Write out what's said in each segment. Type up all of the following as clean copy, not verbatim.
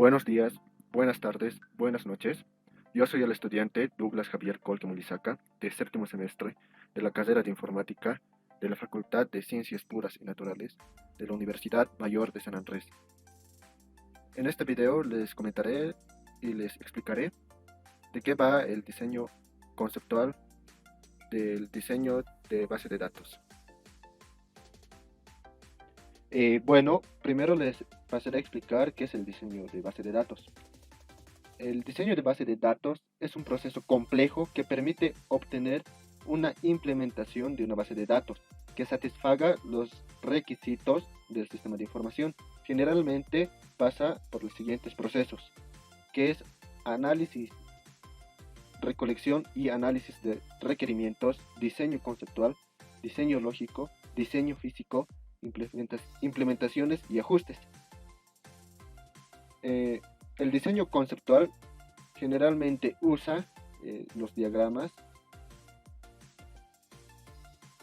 Buenos días, buenas tardes, buenas noches. Yo soy el estudiante Douglas Javier Colque Mulisaca, de séptimo semestre de la carrera de Informática de la Facultad de Ciencias Puras y Naturales de la Universidad Mayor de San Andrés. En este video les comentaré y les explicaré de qué va el diseño conceptual del diseño de base de datos. Primero les pasaré a explicar qué es el diseño de base de datos. El diseño de base de datos es un proceso complejo que permite obtener una implementación de una base de datos que satisfaga los requisitos del sistema de información. Generalmente pasa por los siguientes procesos, que es análisis, recolección y análisis de requerimientos, diseño conceptual, diseño lógico, diseño físico, implementaciones y ajustes. El diseño conceptual generalmente usa los diagramas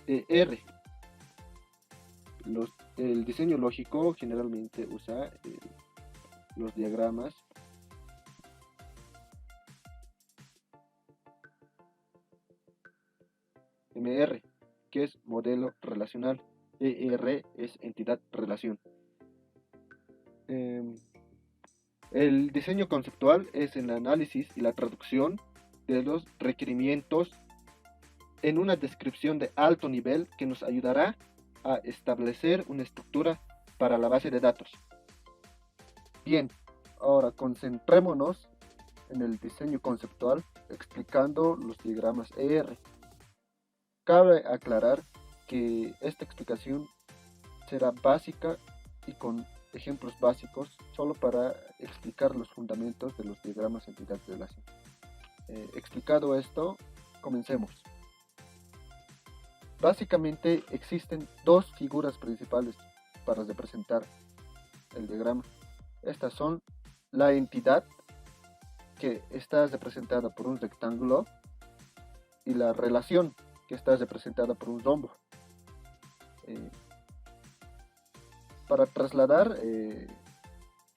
R. El diseño lógico generalmente usa los diagramas MR, que es modelo relacional. ER es entidad relación. El diseño conceptual es el análisis y la traducción de los requerimientos en una descripción de alto nivel que nos ayudará a establecer una estructura para la base de datos. Bien, ahora concentrémonos en el diseño conceptual explicando los diagramas ER. Cabe aclarar que esta explicación será básica y con ejemplos básicos solo para explicar los fundamentos de los diagramas entidad-relación. Explicado esto, comencemos. Básicamente existen dos figuras principales para representar el diagrama. Estas son la entidad, que está representada por un rectángulo, y la relación, que está representada por un rombo. Para trasladar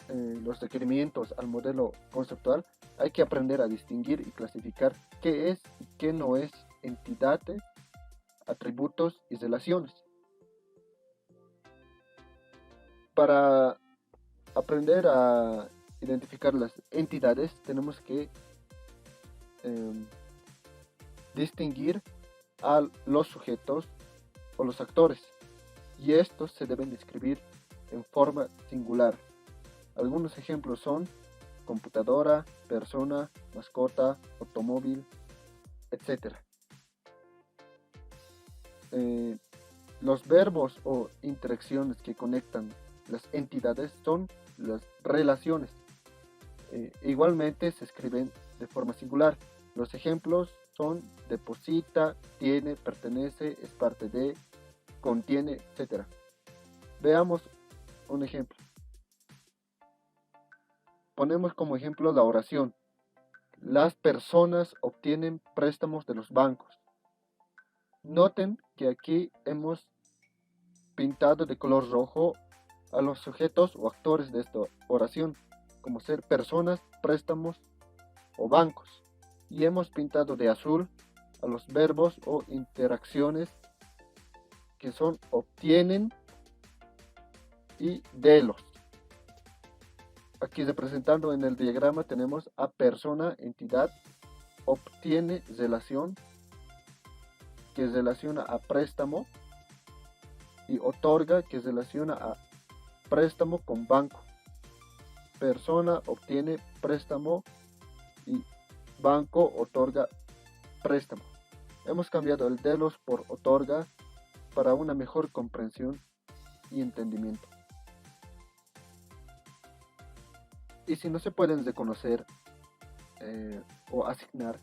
los requerimientos al modelo conceptual, hay que aprender a distinguir y clasificar qué es y qué no es entidades, atributos y relaciones. Para aprender a identificar las entidades, tenemos que distinguir a los sujetos o los actores, y estos se deben describir en forma singular. Algunos ejemplos son computadora, persona, mascota, automóvil, etc. Los verbos o interacciones que conectan las entidades son las relaciones. Igualmente se escriben de forma singular. Los ejemplos son deposita, tiene, pertenece, es parte de, contiene, etc. Veamos un ejemplo. Ponemos como ejemplo la oración. Las personas obtienen préstamos de los bancos. Noten que aquí hemos pintado de color rojo a los sujetos o actores de esta oración, como ser personas, préstamos o bancos. Y hemos pintado de azul a los verbos o interacciones, que son obtienen y delos. Aquí representando en el diagrama tenemos a persona, entidad, obtiene, relación, que relaciona a préstamo, y otorga, que relaciona a préstamo con banco. Persona obtiene préstamo y banco otorga préstamo. Hemos cambiado el delos por otorga para una mejor comprensión y entendimiento. Y si no se pueden reconocer o asignar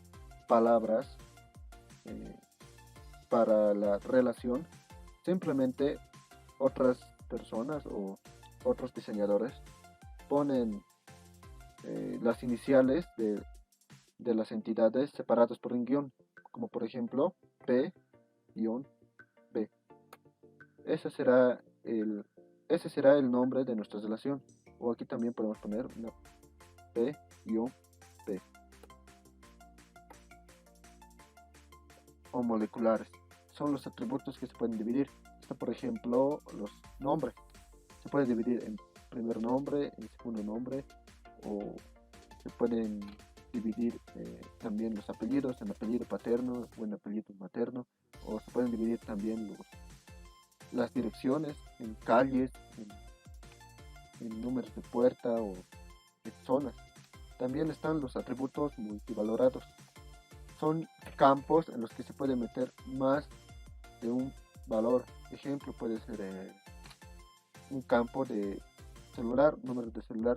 palabras para la relación, simplemente otras personas o otros diseñadores ponen las iniciales de las entidades separadas por un guión, como por ejemplo P-B. Ese será el nombre de nuestra relación. O aquí también podemos poner P o moleculares. Son los atributos que se pueden dividir. Está, por ejemplo, los nombres. Se puede dividir en primer nombre, en segundo nombre, o se pueden dividir también los apellidos en apellido paterno o en apellido materno, o se pueden dividir también las direcciones en calles, en números de puerta o en zonas. También están los atributos multivalorados. Son campos en los que se puede meter más de un valor. Ejemplo puede ser un campo de celular, número de celular.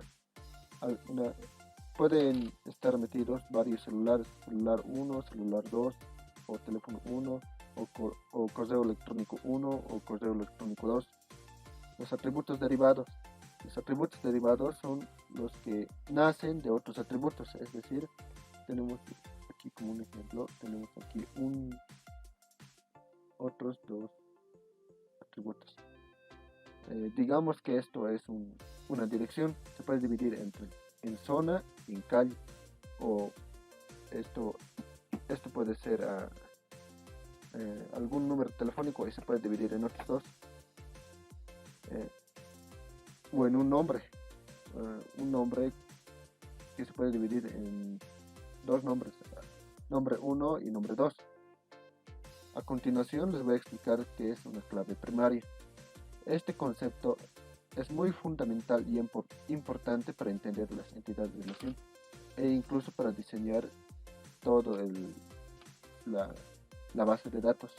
Pueden estar metidos varios celulares, celular 1, celular 2, o teléfono 1, o correo electrónico 1, o correo electrónico 2. Los atributos derivados. Los atributos derivados son los que nacen de otros atributos, es decir, tenemos aquí como un ejemplo, tenemos aquí otros dos atributos. Digamos que esto es una dirección, se puede dividir en zona y en calle, o esto puede ser algún número telefónico y se puede dividir en otros dos, o en un nombre que se puede dividir en dos nombres, nombre 1 y nombre 2. A continuación les voy a explicar qué es una clave primaria. Este concepto es muy fundamental y importante para entender las entidades de relación e incluso para diseñar todo la base de datos.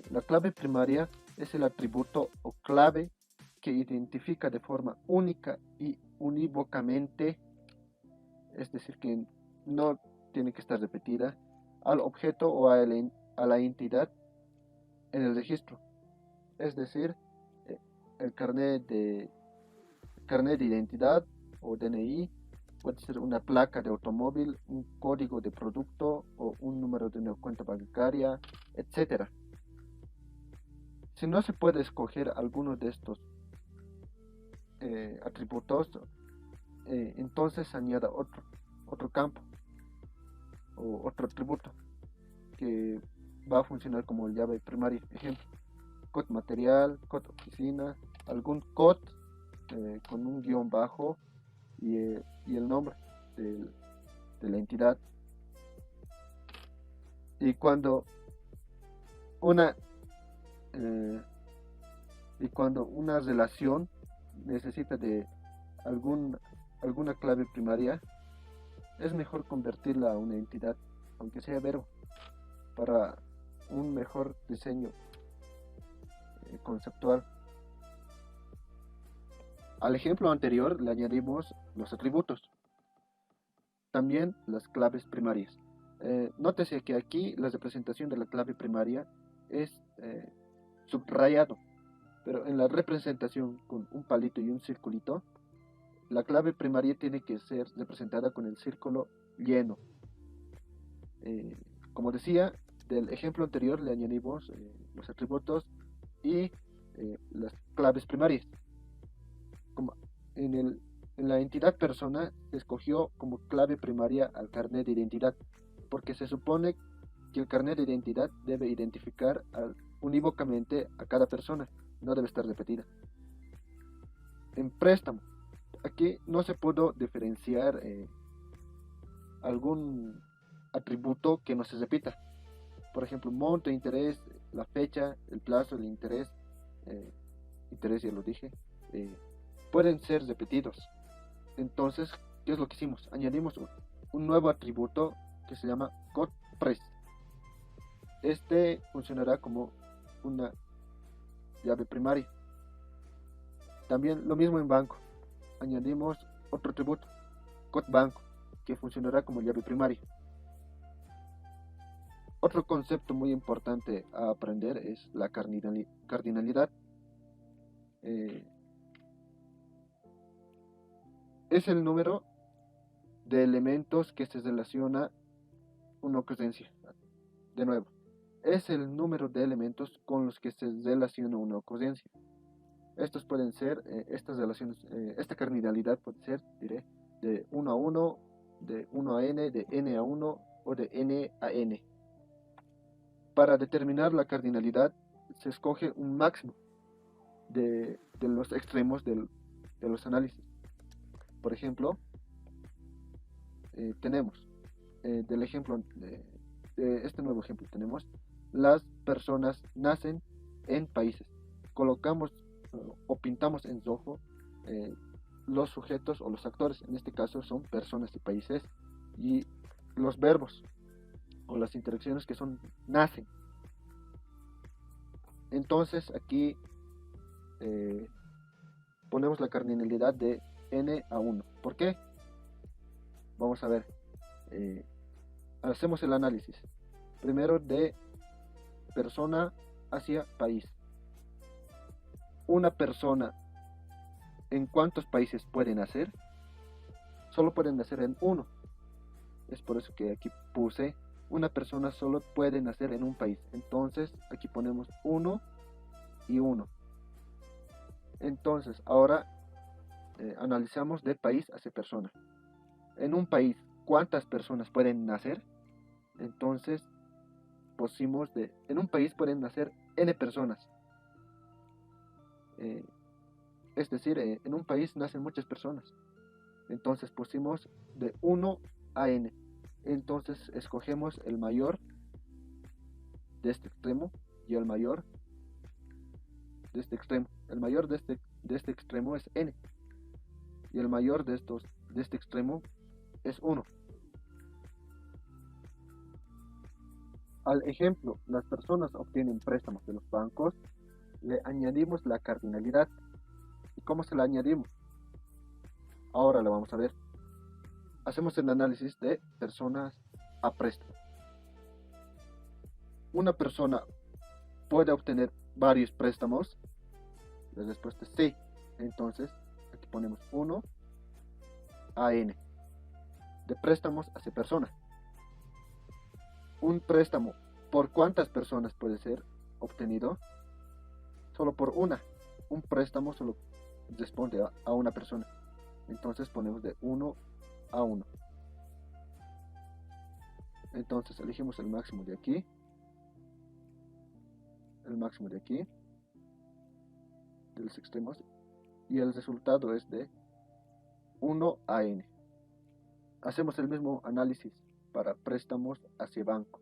La clave primaria es el atributo o clave que identifica de forma única y unívocamente, es decir, que no tiene que estar repetida, al objeto o a la entidad en el registro. Es decir, el carnet de identidad o DNI puede ser una placa de automóvil, un código de producto o un número de una cuenta bancaria, etc. Si no se puede escoger alguno de estos atributos, entonces añada otro campo o otro atributo que va a funcionar como llave primaria. Ejemplo, code material, code oficina, algún code con un guión bajo y el nombre de la entidad. Y cuando una relación necesita de alguna clave primaria, es mejor convertirla a una entidad, aunque sea verbo, para un mejor diseño conceptual. Al ejemplo anterior le añadimos los atributos, también las claves primarias. Nótese que aquí la representación de la clave primaria es subrayado, pero en la representación con un palito y un circulito, la clave primaria tiene que ser representada con el círculo lleno. Como decía, del ejemplo anterior le añadimos los atributos y las claves primarias. Como en la entidad persona se escogió como clave primaria al carnet de identidad, porque se supone que el carnet de identidad debe identificar unívocamente a cada persona, no debe estar repetida. En préstamo, aquí no se pudo diferenciar algún atributo que no se repita. Por ejemplo, monto, interés, la fecha, el plazo, el interés ya lo dije, pueden ser repetidos. Entonces, ¿qué es lo que hicimos? Añadimos un nuevo atributo que se llama CodePress. Este funcionará como una llave primaria. También lo mismo en banco. Añadimos otro atributo, CodeBanco, que funcionará como llave primaria. Otro concepto muy importante a aprender es la cardinalidad. Es el número de elementos que se relaciona una ocurrencia. De nuevo, es el número de elementos con los que se relaciona una ocurrencia. Estos pueden ser, estas relaciones, esta cardinalidad puede ser, diré, de 1 a 1, de 1 a n, de n a 1 o de n a n. Para determinar la cardinalidad se escoge un máximo de los extremos de los análisis. Por ejemplo, tenemos del ejemplo de este nuevo ejemplo tenemos las personas nacen en países. Colocamos o pintamos en rojo los sujetos o los actores, en este caso son personas y países, y los verbos o las interacciones que son nacen. Entonces aquí ponemos la cardinalidad de n a 1. ¿Por qué? Vamos a ver. Hacemos el análisis. Primero de persona hacia país. Una persona, ¿en cuántos países puede nacer? Solo pueden nacer en uno. Es por eso que aquí puse una persona solo puede nacer en un país. Entonces aquí ponemos 1 y 1. Entonces ahora analizamos de país hacia persona. En un país, ¿cuántas personas pueden nacer? Entonces pusimos en un país pueden nacer n personas. Es decir, en un país nacen muchas personas. Entonces pusimos de 1 a n. Entonces escogemos el mayor de este extremo y el mayor de este extremo. El mayor de este extremo es n. Y el mayor de este extremo es 1. Al ejemplo, las personas obtienen préstamos de los bancos, le añadimos la cardinalidad. ¿Y cómo se la añadimos? Ahora lo vamos a ver. Hacemos el análisis de personas a préstamo. Una persona puede obtener varios préstamos. La respuesta es sí. Entonces, aquí ponemos 1 a n. De préstamos hacia persona. Un préstamo, ¿por cuántas personas puede ser obtenido? Solo por una. Un préstamo solo responde a una persona. Entonces ponemos de 1 a 1. Entonces elegimos el máximo de aquí. El máximo de aquí. De los extremos. Y el resultado es de 1 a n. Hacemos el mismo análisis para préstamos hacia banco.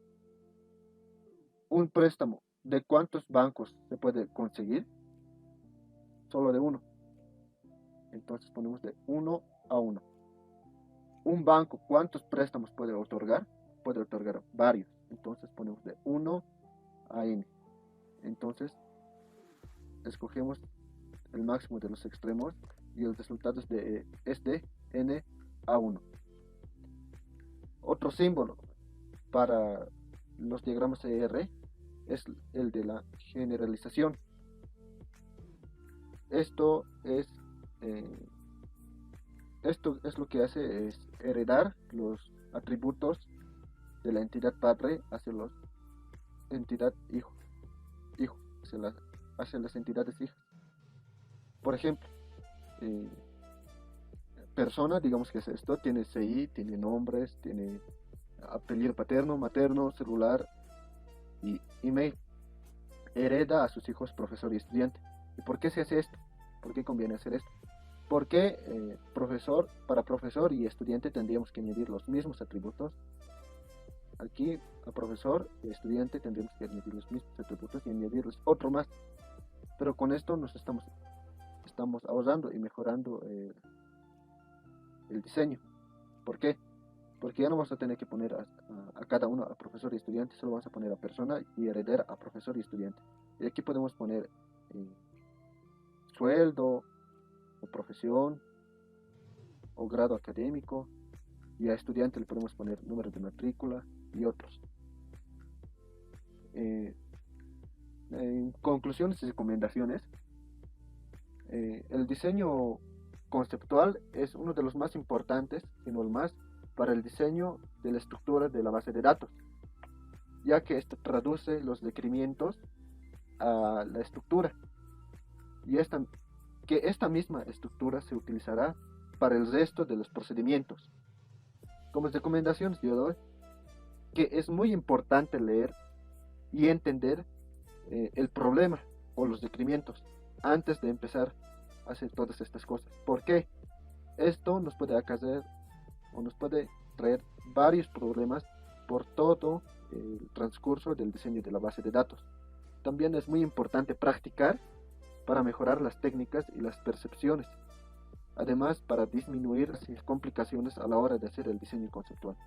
Un préstamo, ¿de cuántos bancos se puede conseguir? Solo de uno. Entonces ponemos de 1 a 1. Un banco, ¿cuántos préstamos puede otorgar? Puede otorgar varios. Entonces ponemos de 1 a n. Entonces escogemos el máximo de los extremos y el resultado es de n a 1. Otro símbolo para los diagramas ER es el de la generalización. Esto es lo que hace es heredar los atributos de la entidad padre hacia la entidad hijo hacia las entidades hijas. Por ejemplo, persona, digamos que es esto, tiene CI, tiene nombres, tiene apellido paterno, materno, celular y email. Hereda a sus hijos profesor y estudiante. ¿Y por qué se hace esto? ¿Por qué conviene hacer esto? Porque para profesor y estudiante tendríamos que añadir los mismos atributos. Aquí a profesor y estudiante tendríamos que añadir los mismos atributos y añadirles otro más. Pero con esto nos estamos ahorrando y mejorando el diseño. ¿Por qué? Porque ya no vamos a tener que poner a cada uno, a profesor y estudiante, solo vamos a poner a persona y heredera a profesor y estudiante. Y aquí podemos poner sueldo, o profesión, o grado académico, y a estudiante le podemos poner número de matrícula y otros. En conclusiones y recomendaciones, el diseño conceptual es uno de los más importantes, si no el más, para el diseño de la estructura de la base de datos, ya que esto traduce los requerimientos a la estructura, y esta que esta misma estructura se utilizará para el resto de los procedimientos. Como recomendaciones yo doy que es muy importante leer y entender el problema o los requerimientos antes de empezar a hacer todas estas cosas. ¿Por qué? Esto nos puede acarrear o nos puede traer varios problemas por todo el transcurso del diseño de la base de datos. También es muy importante practicar para mejorar las técnicas y las percepciones, además para disminuir las complicaciones a la hora de hacer el diseño conceptual.